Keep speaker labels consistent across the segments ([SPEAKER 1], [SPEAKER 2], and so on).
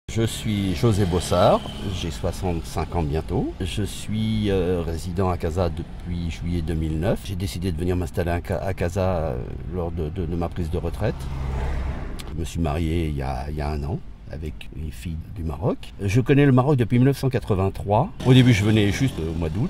[SPEAKER 1] Je suis José Bossard, j'ai 65 ans bientôt. Je suis résident à Casa depuis juillet 2009. J'ai décidé de venir m'installer à Casa lors de ma prise de retraite. Je me suis marié il y a un an avec une fille du Maroc. Je connais le Maroc depuis 1983. Au début, je venais juste au mois d'août,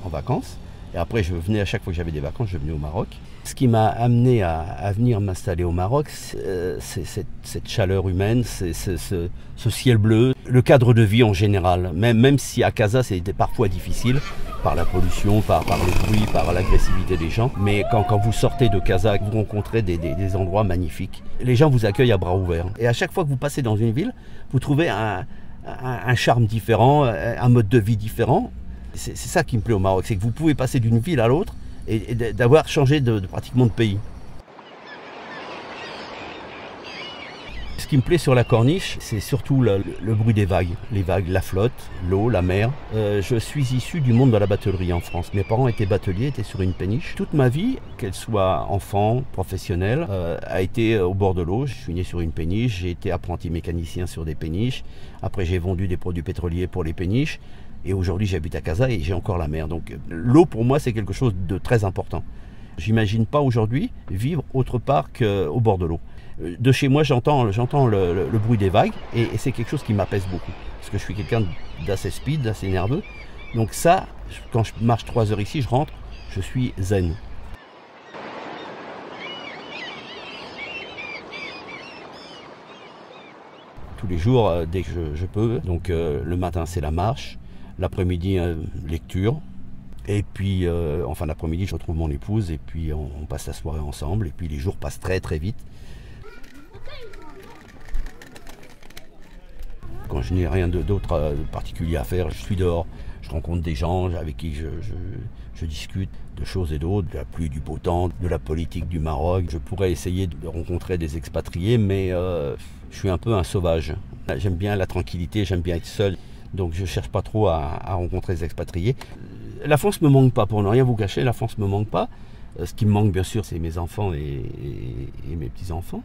[SPEAKER 1] en vacances. Et après, je venais à chaque fois que j'avais des vacances, je venais au Maroc. Ce qui m'a amené à venir m'installer au Maroc, c'est cette chaleur humaine, c'est ce ciel bleu, le cadre de vie en général. Même si à Casa, c'était parfois difficile, par la pollution, par le bruit, par l'agressivité des gens. Mais quand vous sortez de Casa, vous rencontrez des endroits magnifiques. Les gens vous accueillent à bras ouverts. Et à chaque fois que vous passez dans une ville, vous trouvez un charme différent, un mode de vie différent. C'est ça qui me plaît au Maroc, c'est que vous pouvez passer d'une ville à l'autre et d'avoir changé pratiquement de pays. Ce qui me plaît sur la corniche, c'est surtout le bruit des vagues. Les vagues, la flotte, l'eau, la mer. Je suis issu du monde de la batellerie en France. Mes parents étaient bateliers, étaient sur une péniche. Toute ma vie, qu'elle soit enfant, professionnelle, a été au bord de l'eau. Je suis né sur une péniche, j'ai été apprenti mécanicien sur des péniches. Après, j'ai vendu des produits pétroliers pour les péniches. Et aujourd'hui, j'habite à Casa et j'ai encore la mer. Donc l'eau, pour moi, c'est quelque chose de très important. J'imagine pas aujourd'hui vivre autre part qu'au bord de l'eau. De chez moi, j'entends le bruit des vagues et c'est quelque chose qui m'apaise beaucoup. Parce que je suis quelqu'un d'assez speed, d'assez nerveux. Donc ça, quand je marche 3 heures ici, je rentre, je suis zen. Tous les jours, dès que je peux. Donc le matin, c'est la marche. L'après-midi, lecture. Et puis, en fin d'après-midi, je retrouve mon épouse et puis on passe la soirée ensemble. Et puis les jours passent très très vite. Quand je n'ai rien d'autre particulier à faire, je suis dehors. Je rencontre des gens avec qui je discute de choses et d'autres, de la pluie, du beau temps, de la politique du Maroc. Je pourrais essayer de rencontrer des expatriés, mais je suis un peu un sauvage. J'aime bien la tranquillité, j'aime bien être seul. Donc je ne cherche pas trop à rencontrer des expatriés. La France ne me manque pas, pour ne rien vous cacher, la France ne me manque pas. Ce qui me manque bien sûr, c'est mes enfants et mes petits-enfants.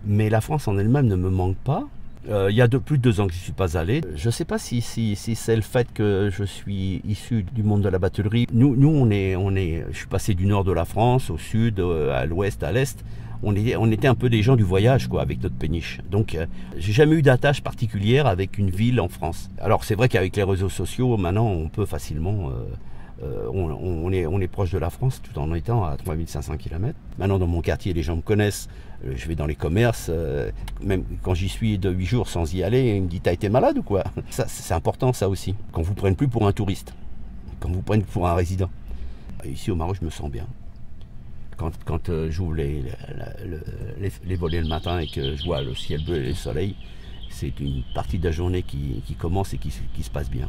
[SPEAKER 1] Mais la France en elle-même ne me manque pas. Il y a plus de 2 ans que je n'y suis pas allé. Je ne sais pas si c'est le fait que je suis issu du monde de la batellerie. Nous je suis passé du nord de la France, au sud, à l'ouest, à l'est. On était un peu des gens du voyage, quoi, avec notre péniche. Donc, j'ai jamais eu d'attache particulière avec une ville en France. Alors, c'est vrai qu'avec les réseaux sociaux, maintenant, on peut facilement... on est proche de la France tout en étant à 3500 km. Maintenant, dans mon quartier, les gens me connaissent. Je vais dans les commerces. Même quand j'y suis de 8 jours sans y aller, ils me disent « T'as été malade ou quoi ?» Ça, c'est important, ça aussi. Qu'on ne vous prenne plus pour un touriste. Qu'on vous prenne pour un résident. Ici, au Maroc, je me sens bien. Quand j'ouvre les volets le matin et que je vois le ciel bleu et le soleil, c'est une partie de la journée qui commence et qui se passe bien.